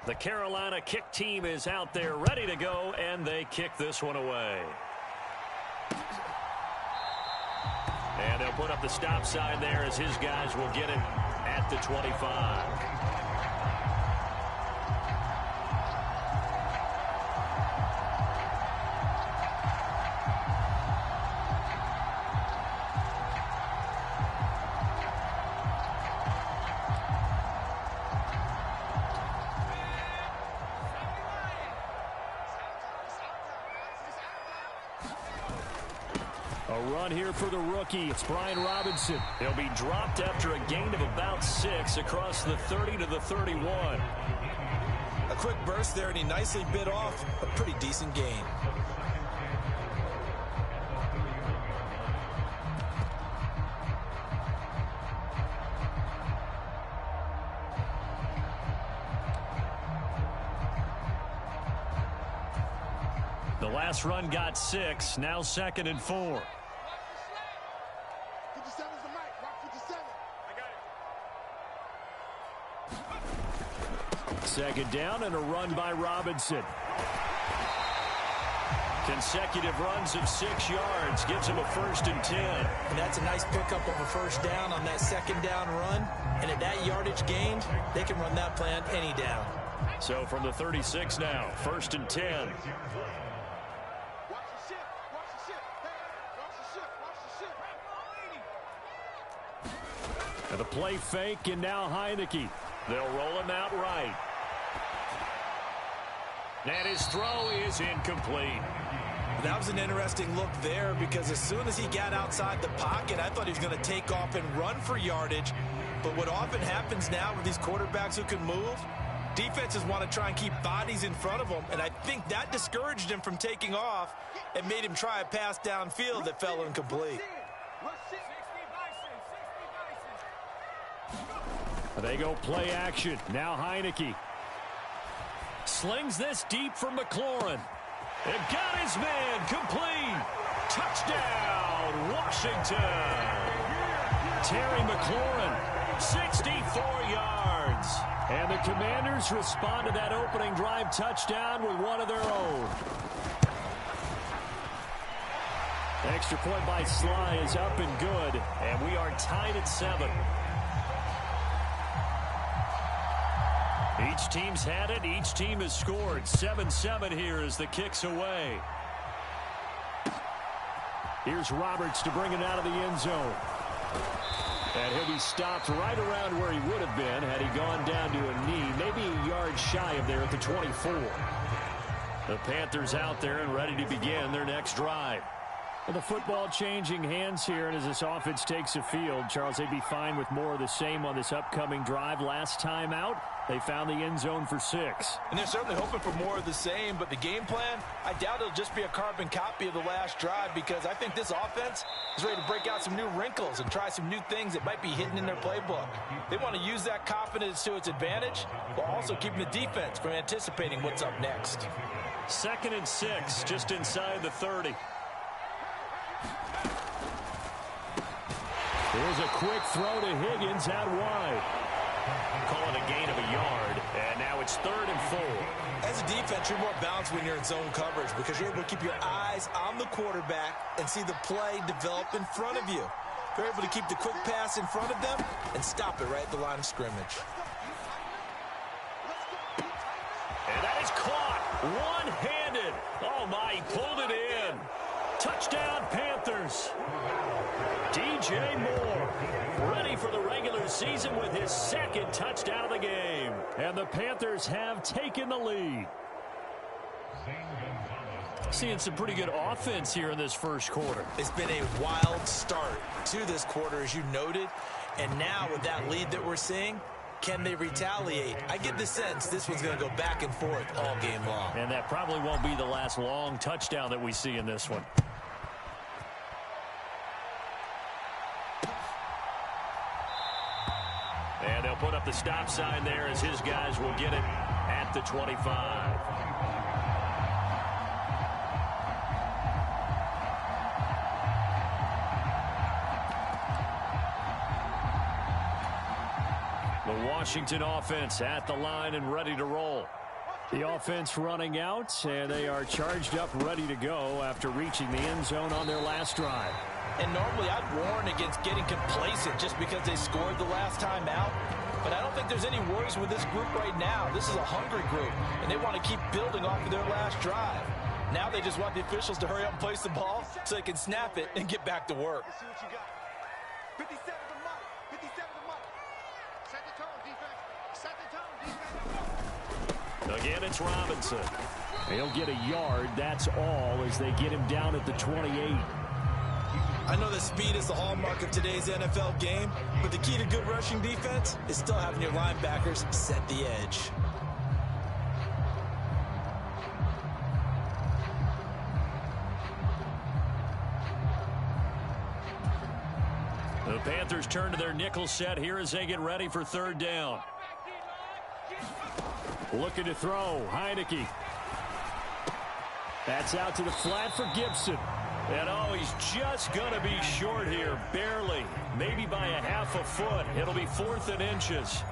The Carolina kick team is out there ready to go, and they kick this one away. And they'll put up the stop sign there as his guys will get it at the 25. A run here for the rookie. It's Brian Robinson. He'll be dropped after a gain of about 6 across the 30 to the 31. A quick burst there, and he nicely bit off a pretty decent gain. The last run got 6. Now 2nd and 4. Second down and a run by Robinson. Consecutive runs of 6 yards gives him a 1st and 10. And that's a nice pickup of a 1st down on that 2nd down run. And at that yardage gained, they can run that play on any down. So from the 36 now, 1st and 10. And the play fake, and now Heineke. They'll roll him out right. And his throw is incomplete. That was an interesting look there, because as soon as he got outside the pocket, I thought he was going to take off and run for yardage. But what often happens now with these quarterbacks who can move, defenses want to try and keep bodies in front of them, and I think that discouraged him from taking off and made him try a pass downfield that fell incomplete. They go play action. Now Heineke. Slings this deep for McLaurin. And got his man complete. Touchdown, Washington. Terry McLaurin, 64 yards. And the Commanders respond to that opening drive touchdown with one of their own. Extra point by Sly is up and good. And we are tied at 7. Each team's had it. Each team has scored. 7-7 here as the kick's away. Here's Roberts to bring it out of the end zone. And he'll be stopped right around where he would have been had he gone down to a knee, maybe a yard shy of there at the 24. The Panthers out there and ready to begin their next drive. And the football changing hands here, and as this offense takes a field, Charles, they'd be fine with more of the same on this upcoming drive. Last time out, they found the end zone for 6. And they're certainly hoping for more of the same, but the game plan, I doubt it'll just be a carbon copy of the last drive, because I think this offense is ready to break out some new wrinkles and try some new things that might be hidden in their playbook. They want to use that confidence to its advantage, while also keeping the defense from anticipating what's up next. 2nd and 6, just inside the 30. There's a quick throw to Higgins out wide. Calling a gain of a yard, and now it's 3rd and 4. As a defense, you're more balanced when you're in zone coverage, because you're able to keep your eyes on the quarterback and see the play develop in front of you. You're able to keep the quick pass in front of them and stop it right at the line of scrimmage. And that is caught one-handed. Oh, my, he pulled it in. Touchdown, Panthers. DJ Moore ready for the regular season with his 2nd touchdown of the game. And the Panthers have taken the lead. Seeing some pretty good offense here in this first quarter. It's been a wild start to this quarter, as you noted. And now with that lead that we're seeing, can they retaliate? I get the sense this one's going to go back and forth all game long. And that probably won't be the last long touchdown that we see in this one. And they'll put up the stop sign there as his guys will get it at the 25. The Washington offense at the line and ready to roll. The offense running out, and they are charged up, ready to go after reaching the end zone on their last drive. And normally I'd warn against getting complacent just because they scored the last time out. But I don't think there's any worries with this group right now. This is a hungry group, and they want to keep building off of their last drive. Now they just want the officials to hurry up and place the ball so they can snap it and get back to work. Let's see what you got. 57 to Mike. 57 to Mike. Set the tone, defense. Set the tone, defense. Again, it's Robinson. He'll get a yard. That's all as they get him down at the 28. I know that speed is the hallmark of today's NFL game, but the key to good rushing defense is still having your linebackers set the edge. The Panthers turn to their nickel set here as they get ready for third down. Looking to throw, Heineke. That's out to the flat for Gibson. And, oh, he's just going to be short here, barely, maybe by a half a foot. It'll be 4th and inches.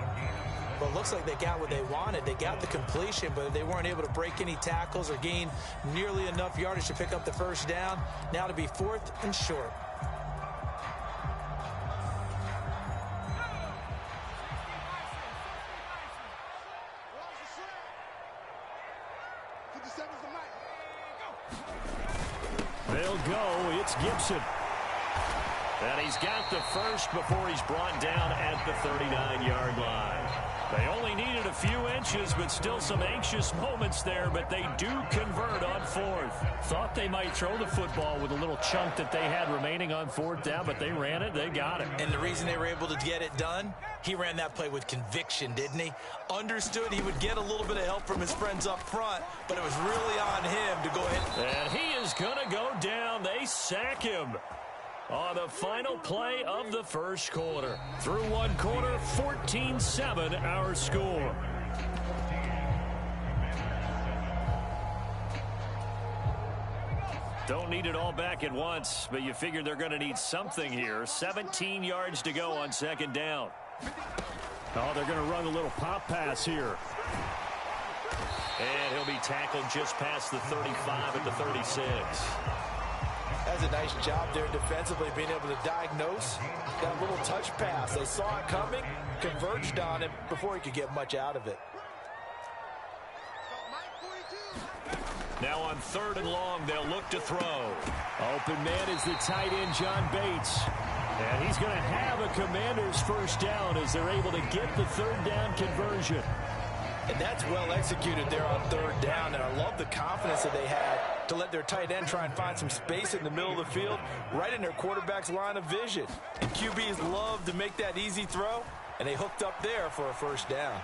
Well, it looks like they got what they wanted. They got the completion, but they weren't able to break any tackles or gain nearly enough yardage to pick up the first down. Now to be 4th and short. They'll go. It's Gibson. And he's got the first before he's brought down at the 39-yard line. They only needed a few inches, but still some anxious moments there, but they do convert on 4th. Thought they might throw the football with a little chunk that they had remaining on 4th down, but they ran it. They got it. And the reason they were able to get it done, he ran that play with conviction, didn't he? Understood he would get a little bit of help from his friends up front, but it was really on him to go ahead. And he is going to go down. They sack him on the final play of the first quarter. Through one quarter, 14-7 our score. Don't need it all back at once, but you figure they're going to need something here. 17 yards to go on second down. Oh, they're going to run a little pop pass here. And he'll be tackled just past the 35 at the 36. That's a nice job there defensively, being able to diagnose that little touch pass. They saw it coming, converged on it before he could get much out of it. Now on 3rd and long, they'll look to throw. Open man is the tight end, John Bates. And he's going to have a Commanders first down as they're able to get the 3rd down conversion. And that's well executed there on 3rd down. And I love the confidence that they had to let their tight end try and find some space in the middle of the field, right in their quarterback's line of vision. And QBs love to make that easy throw, and they hooked up there for a first down.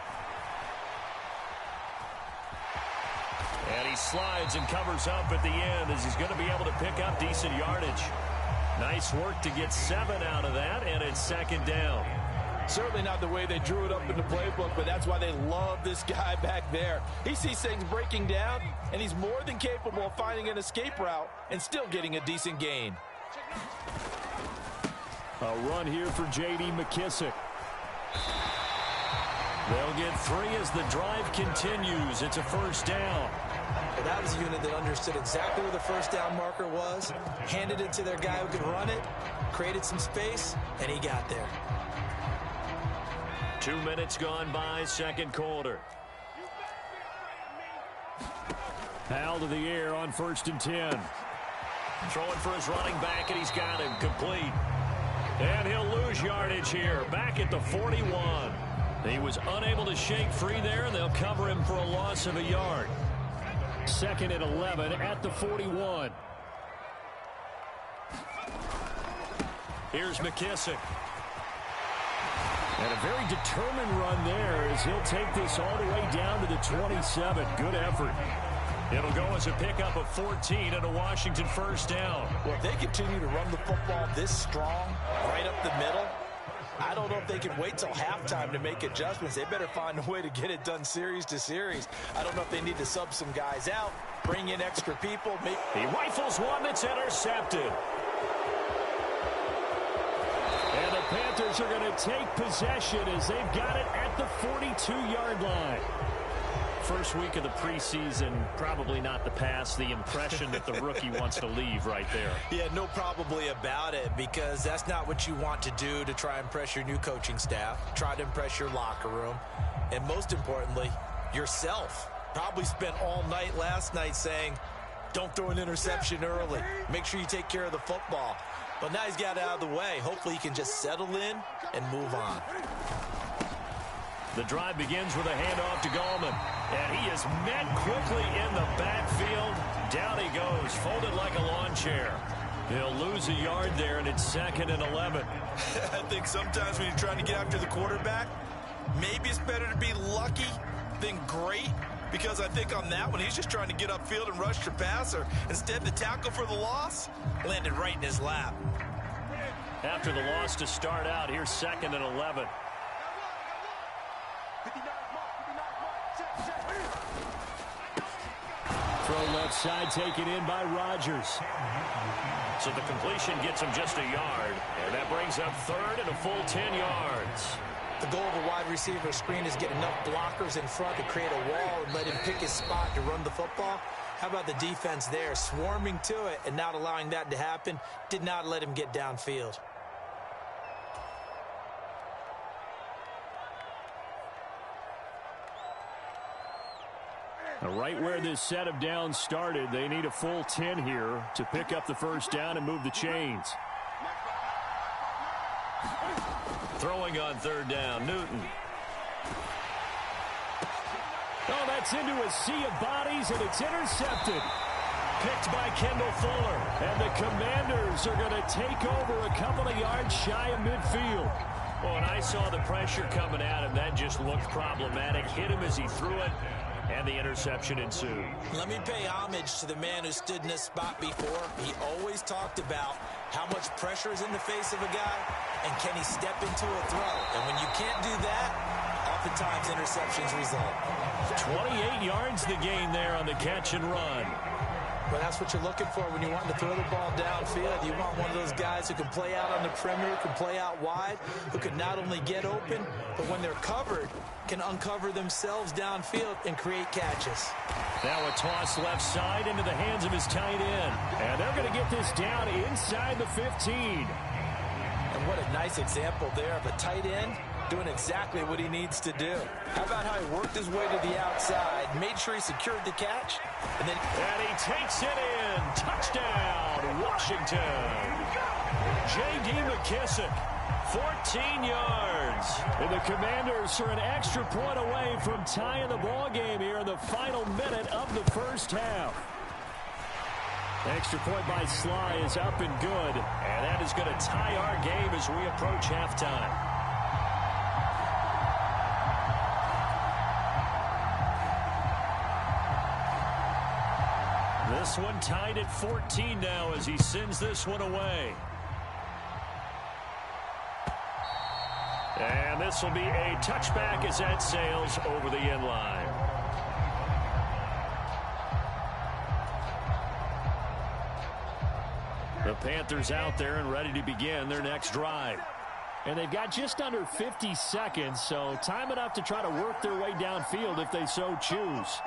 And he slides and covers up at the end as he's going to be able to pick up decent yardage. Nice work to get 7 out of that, and it's 2nd down. Certainly not the way they drew it up in the playbook, but that's why they love this guy back there. He sees things breaking down, and he's more than capable of finding an escape route and still getting a decent gain. A run here for J.D. McKissick. They'll get 3 as the drive continues. It's a first down. Well, that was a unit that understood exactly where the first down marker was, handed it to their guy who could run it, created some space, and he got there. 2 minutes gone by, 2nd quarter. Hal to the air on 1st and 10. Throwing for his running back, and he's got him complete. And he'll lose yardage here, back at the 41. He was unable to shake free there, and they'll cover him for a loss of a yard. 2nd and 11 at the 41. Here's McKissick. And a very determined run there as he'll take this all the way down to the 27. Good effort. It'll go as a pickup of 14 and a Washington first down. Well, if they continue to run the football this strong, right up the middle, I don't know if they can wait till halftime to make adjustments. They better find a way to get it done series to series. I don't know if they need to sub some guys out, bring in extra people. He rifles one that's intercepted. And the Panthers are going to take possession as they've got it at the 42-yard line. First week of the preseason, probably not the pass, the impression that the rookie wants to leave right there. Yeah, no probably about it, because that's not what you want to do to try and impress your new coaching staff, try to impress your locker room, and most importantly, yourself. Probably spent all night last night saying, don't throw an interception early. Make sure you take care of the football. But now he's got it out of the way. Hopefully he can just settle in and move on. The drive begins with a handoff to Gallman. And he is met quickly in the backfield. Down he goes, folded like a lawn chair. He'll lose a yard there, and it's 2nd and 11. I think sometimes when you're trying to get after the quarterback, maybe it's better to be lucky than great. Because I think on that one, he's just trying to get upfield and rush your passer. Instead, the tackle for the loss landed right in his lap. After the loss to start out, here's 2nd and 11. Throw left side taken in by Rodgers. So the completion gets him just a yard. And that brings up 3rd and a full 10 yards. The goal of a wide receiver screen is get enough blockers in front to create a wall and let him pick his spot to run the football. How about the defense there, swarming to it and not allowing that to happen? Did not let him get downfield. Right where this set of downs started, they need a full 10 here to pick up the first down and move the chains. Throwing on 3rd down, Newton. Oh, that's into a sea of bodies, and it's intercepted. Picked by Kendall Fuller. And the Commanders are going to take over a couple of yards shy of midfield. Well, and I saw the pressure coming at him. That just looked problematic. Hit him as he threw it, and the interception ensued. Let me pay homage to the man who stood in this spot before. He always talked about how much pressure is in the face of a guy, and can he step into a throw. And when you can't do that, oftentimes interceptions result. 28 yards the gain there on the catch and run. Well, that's what you're looking for when you want to throw the ball downfield. You want one of those guys who can play out on the perimeter, can play out wide, who can not only get open, but when they're covered, can uncover themselves downfield and create catches. Now a toss left side into the hands of his tight end. And they're going to get this down inside the 15. And what a nice example there of a tight end doing exactly what he needs to do. How about how he worked his way to the outside, made sure he secured the catch, and he takes it in. Touchdown, Washington. J.D. McKissick, 14 yards. And the Commanders are an extra point away from tying the ball game here in the final minute of the first half. Extra point by Sly is up and good, and that is going to tie our game as we approach halftime. This one tied at 14 now as he sends this one away. And this will be a touchback as that sails over the end line. The Panthers out there and ready to begin their next drive. And they've got just under 50 seconds, so time enough to try to work their way downfield if they so choose.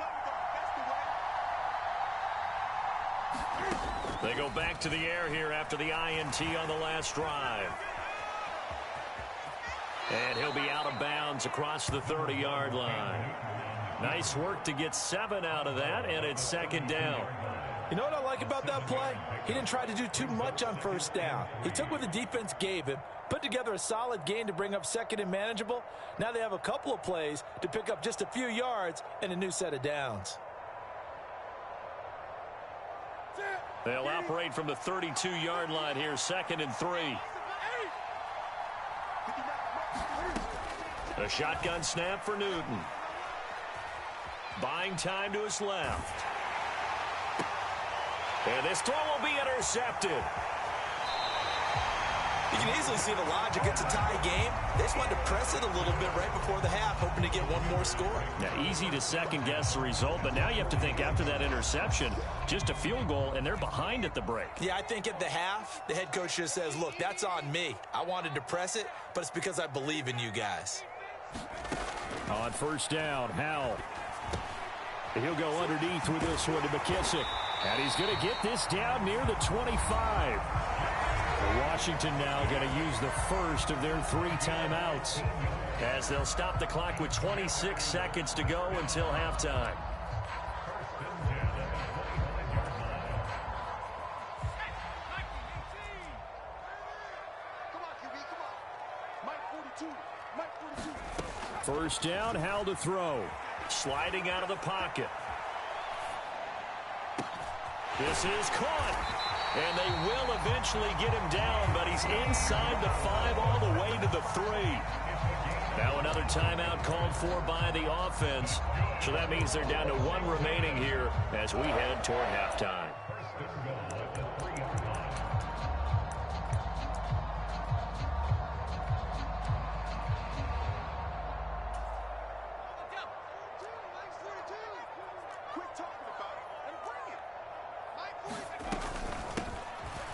They go back to the air here after the INT on the last drive. And he'll be out of bounds across the 30-yard line. Nice work to get 7 out of that, and it's 2nd down. You know what I like about that play? He didn't try to do too much on 1st down. He took what the defense gave him, put together a solid gain to bring up 2nd and manageable. Now they have a couple of plays to pick up just a few yards and a new set of downs. They'll operate from the 32-yard line here, 2nd and 3. A shotgun snap for Newton. Buying time to his left. And this throw will be intercepted. You can easily see the logic. It's a tie game. They just wanted to press it a little bit right before the half, hoping to get one more score. Yeah, easy to second-guess the result, but now you have to think after that interception, just a field goal, and they're behind at the break. Yeah, I think at the half, the head coach just says, look, that's on me. I wanted to press it, but it's because I believe in you guys. On first down, Howell. He'll go underneath with this one to McKissick. And he's going to get this down near the 25. Washington now going to use the first of their 3 timeouts, as they'll stop the clock with 26 seconds to go until halftime. First down, Howell to throw. Sliding out of the pocket. This is caught. And they will eventually get him down, but he's inside the 5 all the way to the 3. Now another timeout called for by the offense. So that means they're down to 1 remaining here as we head toward halftime.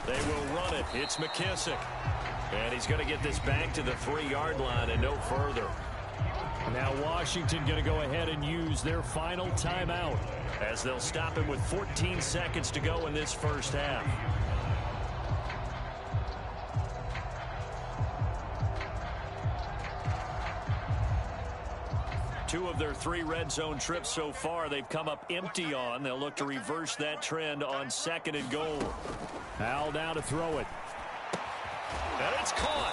They will run it. It's McKissick. And he's going to get this back to the 3-yard line and no further. Now Washington going to go ahead and use their final timeout, as they'll stop him with 14 seconds to go in this first half. Two of their 3 red zone trips so far, they've come up empty on. They'll look to reverse that trend on 2nd and goal. Howell down to throw it. And it's caught.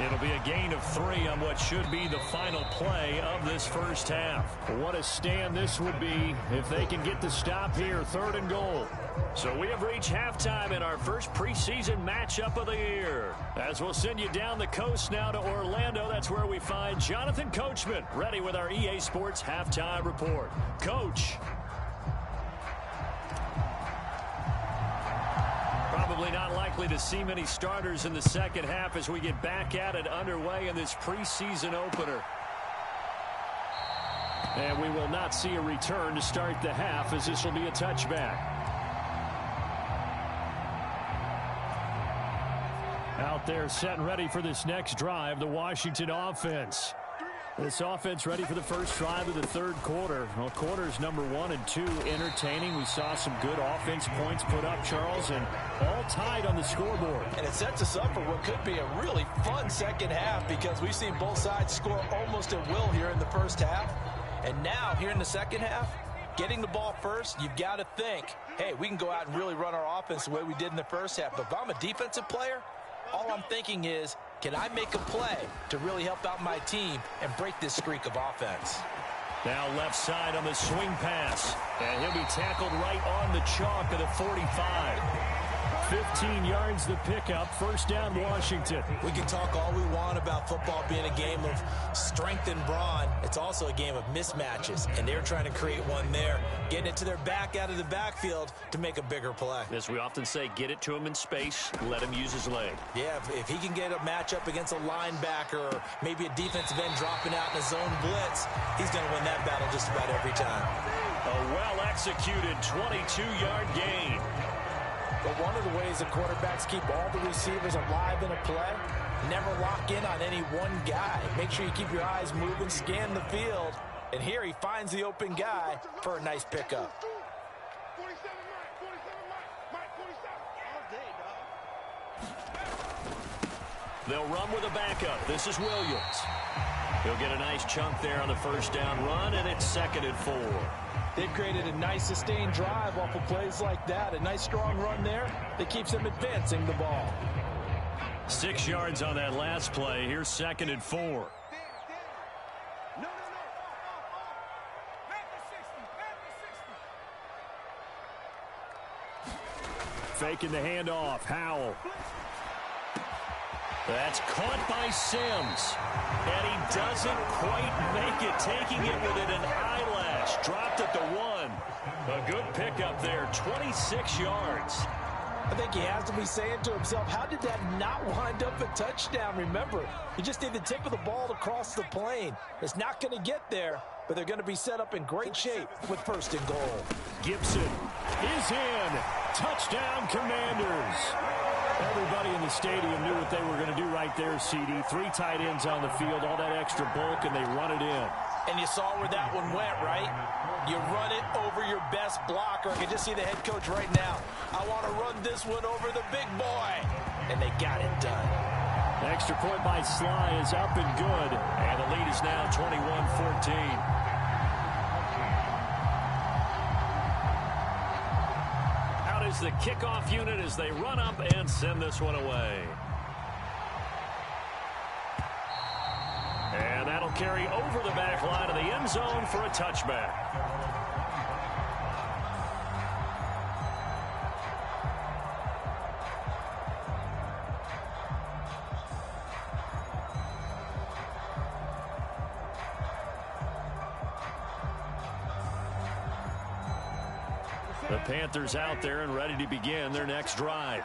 It'll be a gain of 3 on what should be the final play of this first half. What a stand this would be if they can get the stop here, 3rd and goal. So we have reached halftime in our first preseason matchup of the year. As we'll send you down the coast now to Orlando, that's where we find Jonathan Coachman, ready with our EA Sports halftime report. Coach. Probably not likely to see many starters in the second half as we get back at it underway in this preseason opener. And we will not see a return to start the half, as this will be a touchback. Out there set and ready for this next drive, the Washington offense. This offense ready for the first drive of the 3rd quarter. Well, quarters number 1 and 2 entertaining. We saw some good offense points put up, Charles, and all tied on the scoreboard. And it sets us up for what could be a really fun second half, because we've seen both sides score almost at will here in the first half. And now, here in the second half, getting the ball first, you've got to think, hey, we can go out and really run our offense the way we did in the first half. But if I'm a defensive player, all I'm thinking is, can I make a play to really help out my team and break this streak of offense? Now left side on the swing pass. And he'll be tackled right on the chalk of the 45. 15 yards the pickup. First down, Washington. We can talk all we want about football being a game of strength and brawn. It's also a game of mismatches, and they're trying to create one there, getting it to their back out of the backfield to make a bigger play. As we often say, get it to him in space, let him use his leg. Yeah, if he can get a matchup against a linebacker or maybe a defensive end dropping out in a zone blitz, he's going to win that battle just about every time. A well-executed 22-yard gain. But one of the ways the quarterbacks keep all the receivers alive in a play, never lock in on any one guy. Make sure you keep your eyes moving, scan the field. And here he finds the open guy for a nice pickup. 47 Mike, 47 Mike. They'll run with a backup. This is Williams. He'll get a nice chunk there on the first down run, and it's 2nd and 4. They've created a nice sustained drive off of plays like that. A nice strong run there that keeps them advancing the ball. 6 yards on that last play. Here's 2nd and 4. Faking the handoff. Howell. That's caught by Sims. And he doesn't quite make it, taking it within an eyelash. Dropped at the 1. A good pickup there, 26 yards. I think he has to be saying to himself, how did that not wind up a touchdown? Remember, you just need the tip of the ball to cross the plane. It's not going to get there, but they're going to be set up in great shape with 1st and goal. Gibson is in. Touchdown, Commanders. Everybody in the stadium knew what they were going to do right there, CD. 3 tight ends on the field, all that extra bulk, and they run it in. And you saw where that one went, right? You run it over your best blocker. I can just see the head coach right now. I want to run this one over the big boy. And they got it done. Extra point by Sly is up and good. And the lead is now 21-14. Is the kickoff unit as they run up and send this one away. And that'll carry over the back line of the end zone for a touchback. The Panthers out there and ready to begin their next drive.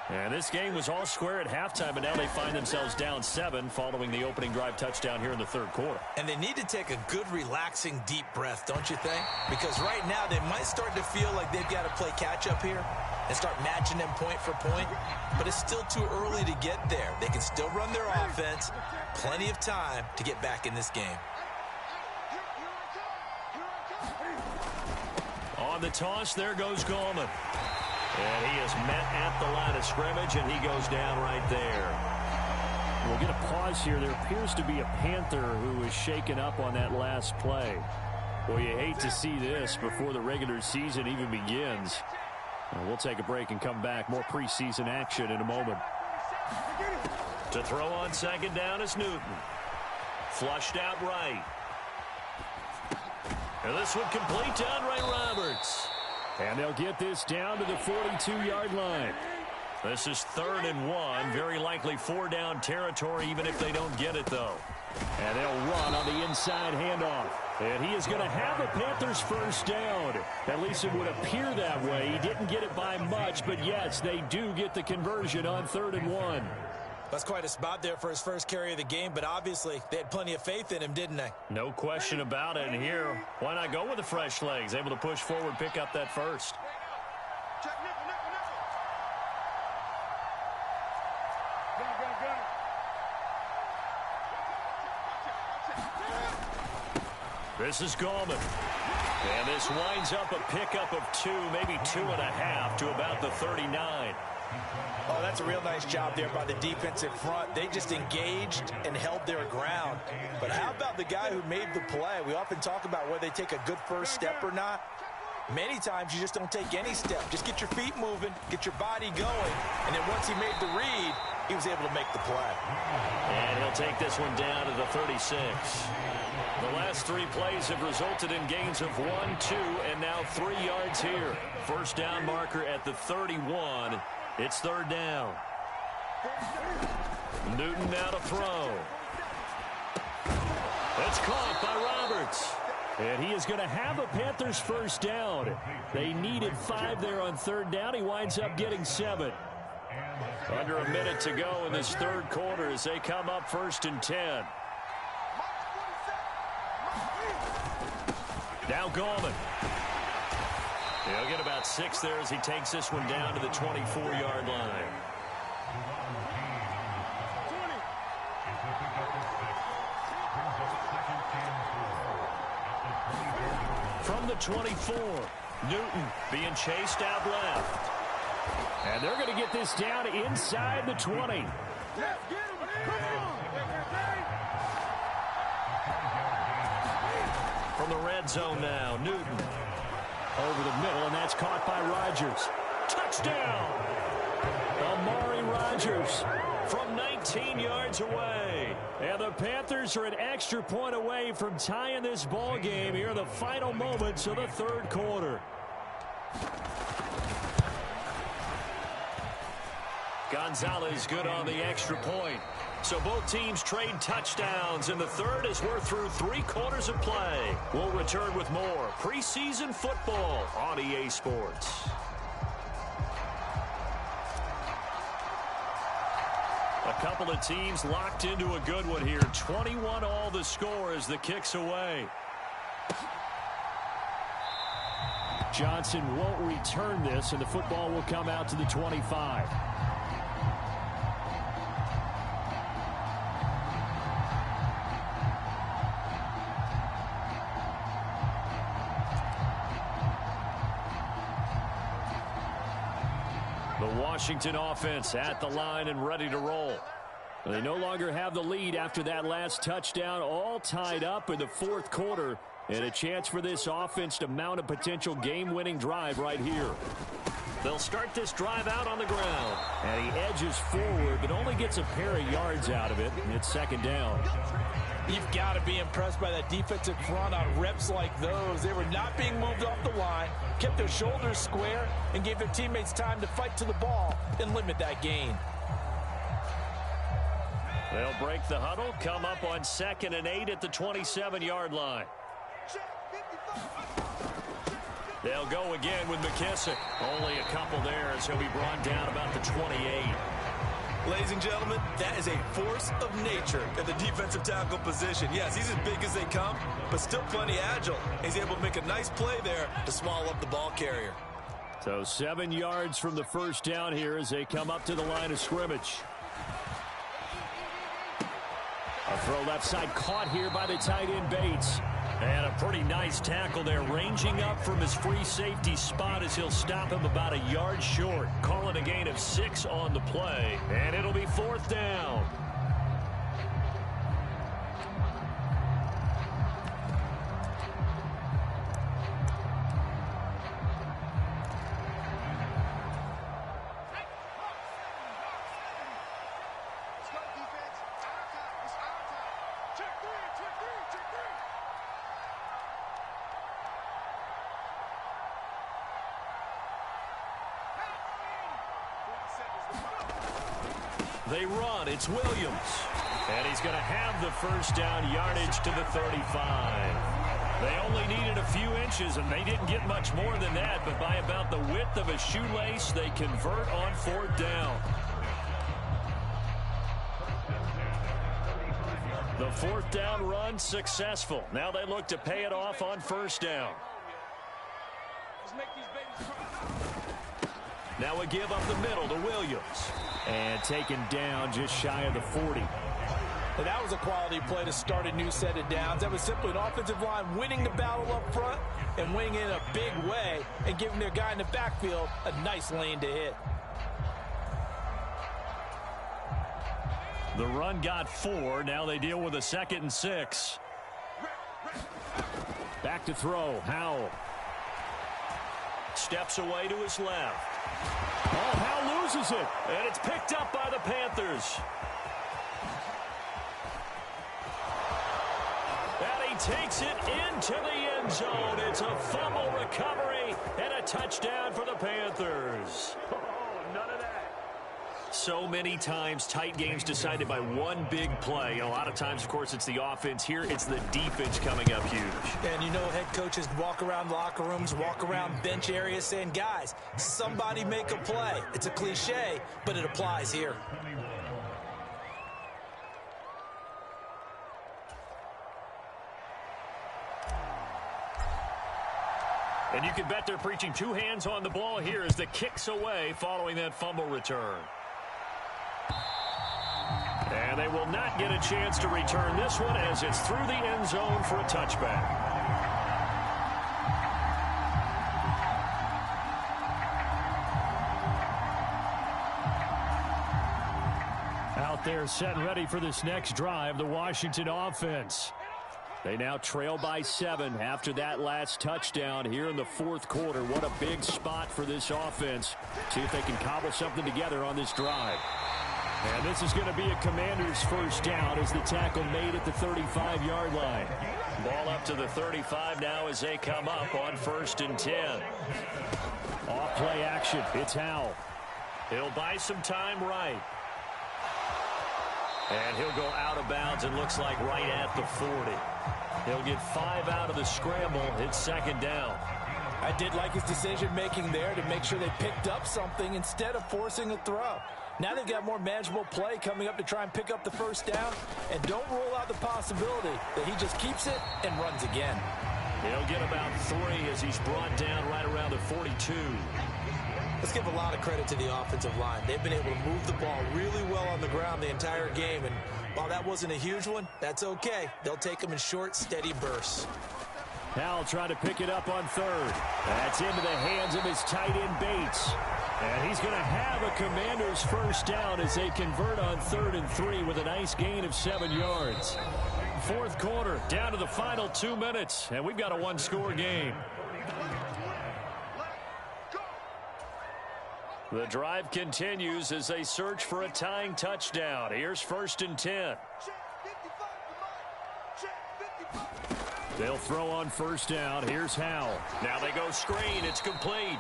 And this game was all square at halftime, but now they find themselves down 7 following the opening drive touchdown here in the 3rd quarter. And they need to take a good, relaxing, deep breath, don't you think? Because right now they might start to feel like they've got to play catch-up here and start matching them point for point. But it's still too early to get there. They can still run their offense. Plenty of time to get back in this game. On the toss, there goes Gallman. And he is met at the line of scrimmage, and he goes down right there. We'll get a pause here. There appears to be a Panther who is shaken up on that last play. Well, you hate to see this before the regular season even begins. We'll take a break and come back. More preseason action in a moment. To throw on 2nd down is Newton. Flushed out right. And this one complete to Andre Roberts. And they'll get this down to the 42-yard line. This is 3rd and 1. Very likely 4-down territory, even if they don't get it, though. And they'll run on the inside handoff. And he is going to have a Panthers 1st down. At least it would appear that way. He didn't get it by much, but yes, they do get the conversion on 3rd and 1. That's quite a spot there for his first carry of the game, but obviously they had plenty of faith in him, didn't they? No question about it. And here, why not go with the fresh legs? Able to push forward, pick up that first. This is Gallman. And this winds up a pickup of 2, maybe 2.5 to about the 39. Oh, that's a real nice job there by the defensive front. They just engaged and held their ground. But how about the guy who made the play? We often talk about whether they take a good first step or not. Many times you just don't take any step. Just get your feet moving, get your body going, and then once he made the read, he was able to make the play. And he'll take this one down to the 36. The last 3 plays have resulted in gains of 1, 2, and now 3 yards here. 1st down marker at the 31. It's 3rd down. Newton now to throw. It's caught by Roberts. And he is going to have a Panthers 1st down. They needed 5 there on 3rd down. He winds up getting 7. Under a minute to go in this 3rd quarter as they come up 1st and 10. Now Gallman. He'll get about 6 there as he takes this one down to the 24-yard line. From the 24, Newton being chased out left. And they're going to get this down inside the 20. From the red zone now, Newton. Over the middle, and that's caught by Rodgers. Touchdown! Amari Rodgers from 19 yards away. And the Panthers are an extra point away from tying this ball game here in the final moments of the 3rd quarter. Gonzalez good on the extra point. So both teams trade touchdowns in the 3rd as we're through 3 quarters of play. We'll return with more preseason football on EA Sports. Couple of teams locked into a good one here. 21 all the score as the kick's away. Johnson won't return this, and the football will come out to the 25. The Washington offense at the line and ready to roll. They no longer have the lead after that last touchdown, all tied up in the fourth quarter, and a chance for this offense to mount a potential game-winning drive right here. They'll start this drive out on the ground, and he edges forward but only gets a pair of yards out of it, and it's second down. You've got to be impressed by that defensive front on reps like those. They were not being moved off the line, kept their shoulders square, and gave their teammates time to fight to the ball and limit that gain. They'll break the huddle, come up on 2nd and 8 at the 27-yard line. They'll go again with McKissick. Only a couple there as he'll be brought down about the 28. Ladies and gentlemen, that is a force of nature at the defensive tackle position. Yes, he's as big as they come, but still plenty agile. He's able to make a nice play there to swallow up the ball carrier. So 7 yards from the first down here as they come up to the line of scrimmage. A throw left side caught here by the tight end Bates. And a pretty nice tackle there, ranging up from his free safety spot as he'll stop him about a yard short. Calling a gain of 6 on the play, and it'll be 4th down. They run. It's Williams. And he's going to have the first down, yardage to the 35. They only needed a few inches, and they didn't get much more than that. But by about the width of a shoelace, they convert on 4th down. The 4th down run successful. Now they look to pay it off on 1st down. Now a give up the middle to Williams. And taken down just shy of the 40. And that was a quality play to start a new set of downs. That was simply an offensive line winning the battle up front and winning in a big way and giving their guy in the backfield a nice lane to hit. The run got 4. Now they deal with a 2nd and 6. Back to throw. Howell. Steps away to his left. Oh, Howell loses it. And it's picked up by the Panthers. And he takes it into the end zone. It's a fumble recovery and a touchdown for the Panthers. Oh, none of that. So many times tight games decided by one big play. A lot of times, of course, it's the offense. Here, it's the defense coming up huge. And you know head coaches walk around locker rooms, walk around bench areas saying, guys, somebody make a play. It's a cliche, but it applies here. And you can bet they're preaching 2 hands on the ball here as the kick's away following that fumble return. And they will not get a chance to return this one as it's through the end zone for a touchback. Out there set and ready for this next drive, the Washington offense. They now trail by 7 after that last touchdown here in the fourth quarter. What a big spot for this offense. See if they can cobble something together on this drive. And this is going to be a Commanders first down as the tackle made at the 35-yard line. Ball up to the 35 now as they come up on 1st and 10. Off play action. It's Howell. He'll buy some time right. And he'll go out of bounds and looks like right at the 40. He'll get 5 out of the scramble. It's 2nd down. I did like his decision-making there to make sure they picked up something instead of forcing a throw. Now they've got more manageable play coming up to try and pick up the first down. And don't rule out the possibility that he just keeps it and runs again. He'll get about 3 as he's brought down right around the 42. Let's give a lot of credit to the offensive line. They've been able to move the ball really well on the ground the entire game. And while that wasn't a huge one, that's okay. They'll take them in short, steady bursts. Howell trying to pick it up on 3rd. That's into the hands of his tight end Bates. And he's going to have a Commanders first down as they convert on 3rd and 3 with a nice gain of 7 yards. 4th quarter, down to the final 2 minutes, and we've got a one-score game. The drive continues as they search for a tying touchdown. Here's 1st and 10. They'll throw on 1st down. Here's Howell. Now they go screen. It's complete.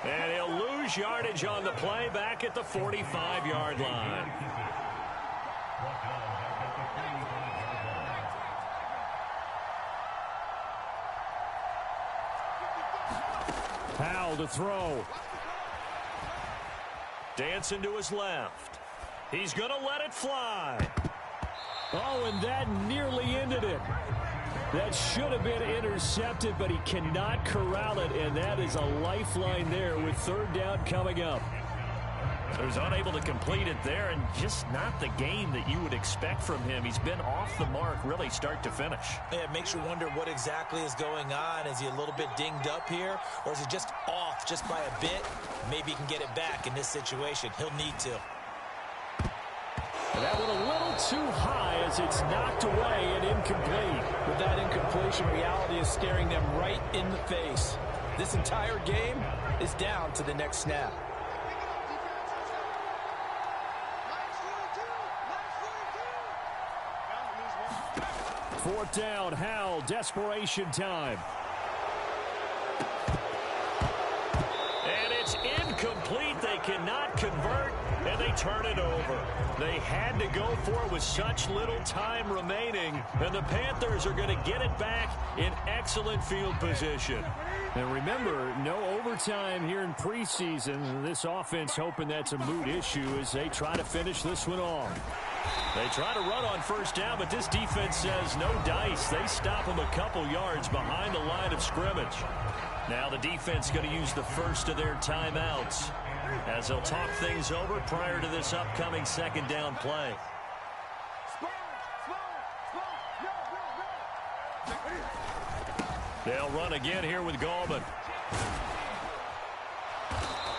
And he'll lose yardage on the play back at the 45-yard line. Howell to throw. Dancing to his left. He's going to let it fly. Oh, and that nearly ended it. That should have been intercepted, but he cannot corral it, and that is a lifeline there with 3rd down coming up. So he's unable to complete it there, and just not the game that you would expect from him. He's been off the mark really start to finish. Yeah, it makes you wonder what exactly is going on. Is he a little bit dinged up here, or is he just off just by a bit? Maybe he can get it back in this situation. He'll need to. And that one a little too high as it's knocked away and incomplete. With that incompletion, reality is staring them right in the face. This entire game is down to the next snap. Fourth down, Howell, desperation time. And it's incomplete. They cannot convert, and they turn it over. They had to go for it with such little time remaining, and the Panthers are going to get it back in excellent field position. And remember, no overtime here in preseason. This offense hoping that's a moot issue as they try to finish this one off. They try to run on 1st down, but this defense says no dice. They stop them a couple yards behind the line of scrimmage. Now the defense going to use the first of their timeouts as they'll talk things over prior to this upcoming 2nd down play. They'll run again here with Gallman.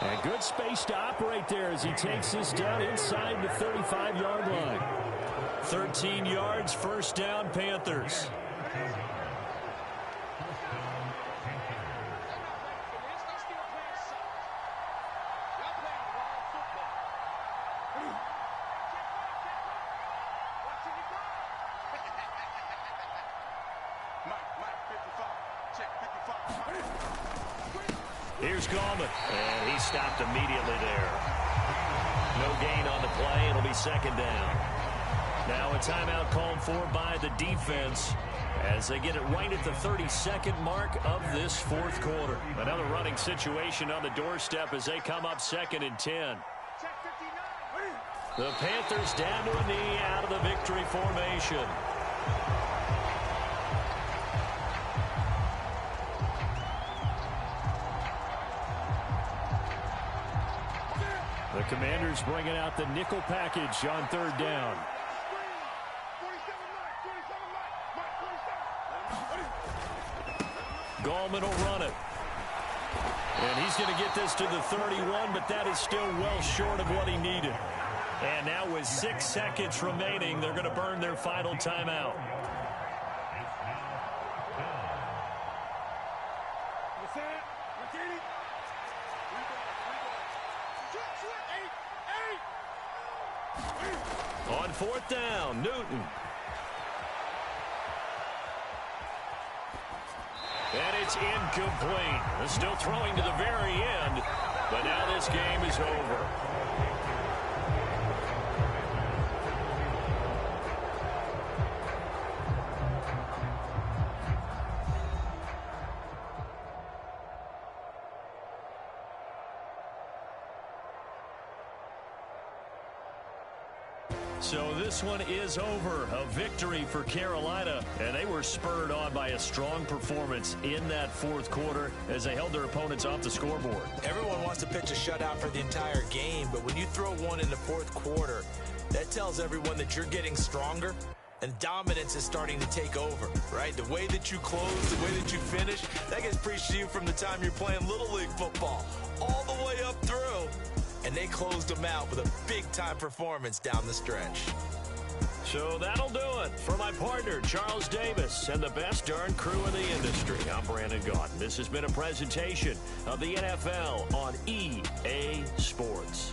And good space to operate there as he takes this down inside the 35-yard line. 13 yards, 1st down, Panthers. Here's Gallman, and he stopped immediately there. No gain on the play. It'll be 2nd down. Now a timeout called for by the defense as they get it right at the 32nd mark of this 4th quarter. Another running situation on the doorstep as they come up 2nd and 10. The Panthers down to a knee out of the victory formation. The Commanders bringing out the nickel package on 3rd down. Gallman will run it. And he's going to get this to the 31, but that is still well short of what he needed. And now with 6 seconds remaining, they're going to burn their final timeout. On 4th down, Newton. And it's incomplete. They're still throwing to the very end, but now this game is over. So this one is over. A victory for Carolina, and they were spurred on by a strong performance in that fourth quarter as they held their opponents off the scoreboard. Everyone wants to pitch a shutout for the entire game, but when you throw one in the fourth quarter, that tells everyone that you're getting stronger and dominance is starting to take over, right? The way that you close, the way that you finish, that gets preached to you from the time you're playing Little League football all the way up through. And they closed them out with a big-time performance down the stretch. So that'll do it for my partner, Charles Davis, and the best darn crew in the industry. I'm Brandon Gaudin. This has been a presentation of the NFL on EA Sports.